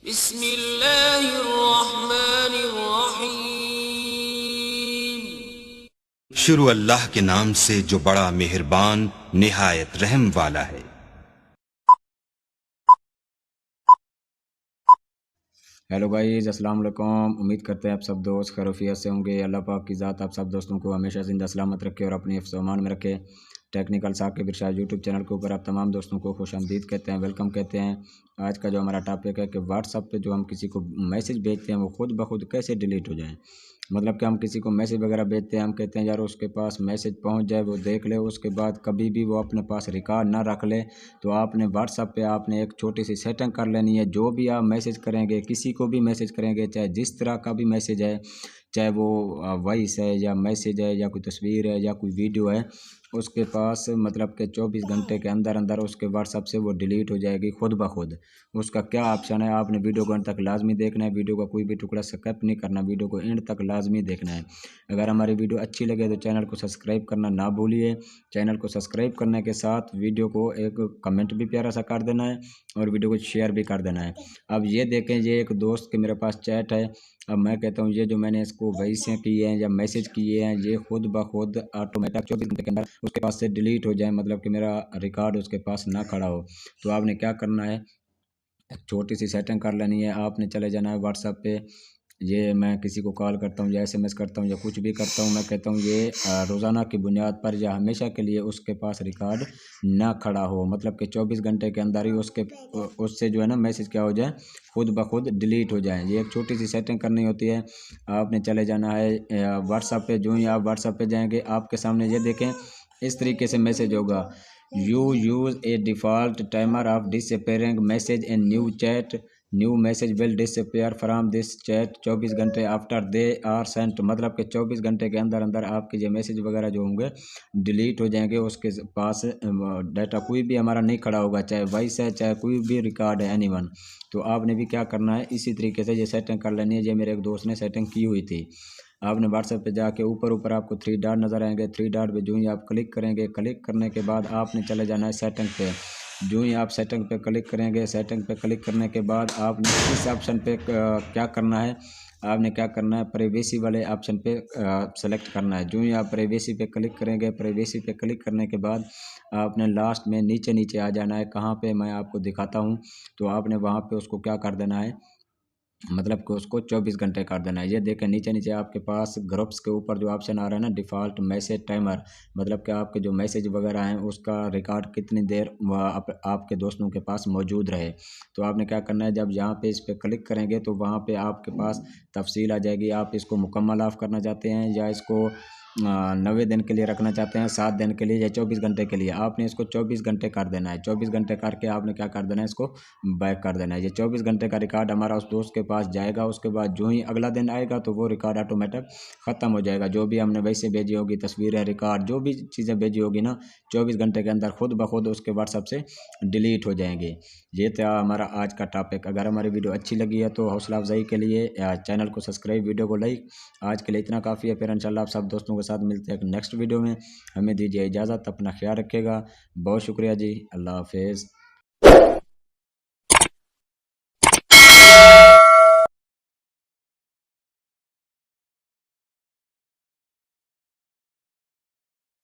बिस्मिल्लाहिर्रहमानिर्रहीम। शुरू अल्लाह के नाम से जो बड़ा मेहरबान निहायत रहम वाला है। हेलो गाइस, अस्सलाम वालेकुम। उम्मीद करते हैं आप सब दोस्त खैरियत से होंगे। अल्लाह पाक की ज़ात आप सब दोस्तों को हमेशा जिंदा सलामत रखे और अपने हिफ्ज़ व अमान में रखे। टेक्निकल साकिब इरशाद यूट्यूब चैनल के ऊपर आप तमाम दोस्तों को खुशामदीद कहते हैं, वेलकम कहते हैं। आज का जो हमारा टॉपिक है कि व्हाट्सअप पे जो हम किसी को मैसेज भेजते हैं वो खुद ब खुद कैसे डिलीट हो जाए। मतलब कि हम किसी को मैसेज वगैरह भेजते हैं, हम कहते हैं यार उसके पास मैसेज पहुंच जाए, वो देख ले, उसके बाद कभी भी वो अपने पास रिकॉर्ड ना रख ले। तो आपने व्हाट्सअप पे आपने एक छोटी सी सेटिंग कर लेनी है। जो भी आप मैसेज करेंगे, किसी को भी मैसेज करेंगे, चाहे जिस तरह का भी मैसेज है, चाहे वो वॉइस है या मैसेज है या कोई तस्वीर है या कोई वीडियो है, उसके पास मतलब कि 24 घंटे के अंदर अंदर उसके व्हाट्सअप से वो डिलीट हो जाएगी खुद ब खुद। उसका क्या ऑप्शन है, आपने वीडियो को एंड तक लाजमी देखना है, वीडियो का कोई भी टुकड़ा स्किप नहीं करना, वीडियो को एंड तक लाजमी देखना है। अगर हमारी वीडियो अच्छी लगे तो चैनल को सब्सक्राइब करना ना भूलिए। चैनल को सब्सक्राइब करने के साथ वीडियो को एक कमेंट भी प्यारा सा कर देना है और वीडियो को शेयर भी कर देना है। अब ये देखें, ये एक दोस्त के मेरे पास चैट है। अब मैं कहता हूँ ये जो मैंने इसको वॉइसें की हैं या मैसेज किए हैं, ये खुद ब खुद ऑटोमेटिक 24 घंटे के अंदर उसके पास से डिलीट हो जाए, मतलब कि मेरा रिकॉर्ड उसके पास ना खड़ा हो। तो आपने क्या करना है, एक छोटी सी सेटिंग कर लेनी है। आपने चले जाना है व्हाट्सएप पे। ये मैं किसी को कॉल करता हूँ या एसएमएस करता हूँ या कुछ भी करता हूँ, मैं कहता हूँ ये रोज़ाना की बुनियाद पर या हमेशा के लिए उसके पास रिकॉर्ड ना खड़ा हो, मतलब कि 24 घंटे के अंदर ही उसके उससे जो है ना मैसेज क्या हो जाए, खुद ब खुद डिलीट हो जाए। ये एक छोटी सी सेटिंग करनी होती है। आपने चले जाना है व्हाट्सएप पे। जो ही आप व्हाट्सएप पे जाएंगे, आपके सामने ये देखें इस तरीके से मैसेज होगा, you use A default timer of disappearing message in new chat, new message will disappear from this chat 24 घंटे आफ्टर दे आर सेंट। मतलब कि 24 घंटे के अंदर अंदर आपके ये मैसेज वगैरह जो होंगे डिलीट हो जाएंगे। उसके पास डाटा कोई भी हमारा नहीं खड़ा होगा, चाहे वॉइस है चाहे कोई भी रिकॉर्ड है, एनीवन। तो आपने भी क्या करना है, इसी तरीके से ये सेटिंग कर लेनी है। ये मेरे एक दोस्त ने सेटिंग की हुई थी। आपने व्हाट्सएप पे जाके ऊपर ऊपर आपको 3 डॉट नज़र आएंगे, 3 डॉट पे जो ही आप क्लिक करेंगे, क्लिक करने के बाद आपने चले जाना है सेटिंग पे। जो ही आप सेटिंग पे क्लिक करेंगे, सेटिंग पे क्लिक करने के बाद आपने इस ऑप्शन पे क्या करना है, आपने क्या करना है, प्राइवेसी वाले ऑप्शन पे सेलेक्ट करना है। जो ही आप प्राइवेसी पे क्लिक करेंगे, प्राइवेसी पे क्लिक करने के बाद आपने लास्ट में नीचे नीचे आ जाना है। कहाँ पे, मैं आपको दिखाता हूँ। तो आपने वहाँ पे उसको क्या कर देना है, मतलब कि उसको 24 घंटे कर देना है। ये देखें नीचे नीचे आपके पास ग्रुप्स के ऊपर जो ऑप्शन आ रहा है ना, डिफ़ॉल्ट मैसेज टाइमर, मतलब कि आपके जो मैसेज वगैरह हैं उसका रिकॉर्ड कितनी देर आपके दोस्तों के पास मौजूद रहे। तो आपने क्या करना है, जब यहाँ पे इस पर क्लिक करेंगे तो वहाँ पे आपके पास तफसील आ जाएगी। आप इसको मुकम्मल ऑफ करना चाहते हैं या इसको 90 दिन के लिए रखना चाहते हैं, 7 दिन के लिए या 24 घंटे के लिए। आपने इसको 24 घंटे कर देना है। 24 घंटे करके आपने क्या कर देना है, इसको बैक कर देना है। ये 24 घंटे का रिकॉर्ड हमारा उस दोस्त के पास जाएगा। उसके बाद जो ही अगला दिन आएगा तो वो रिकॉर्ड ऑटोमेटिक ख़त्म हो जाएगा। जो भी हमने वैसे भेजी होगी तस्वीरें, रिकॉर्ड, जो भी चीज़ें भेजी होगी ना, 24 घंटे के अंदर खुद ब खुद उसके व्हाट्सएप से डिलीट हो जाएंगे। ये था हमारा आज का टॉपिक। अगर हमारी वीडियो अच्छी लगी है तो हौसला अफजाई के लिए चैनल को सब्सक्राइब, वीडियो को लाइक। आज के लिए इतना काफ़ी है। फिर इंशाल्लाह आप सब दोस्तों के साथ मिलते हैं एक नेक्स्ट वीडियो में। हमें दीजिए इजाज़त, अपना ख्याल रखिएगा। बहुत शुक्रिया जी, अल्लाह हाफिज़।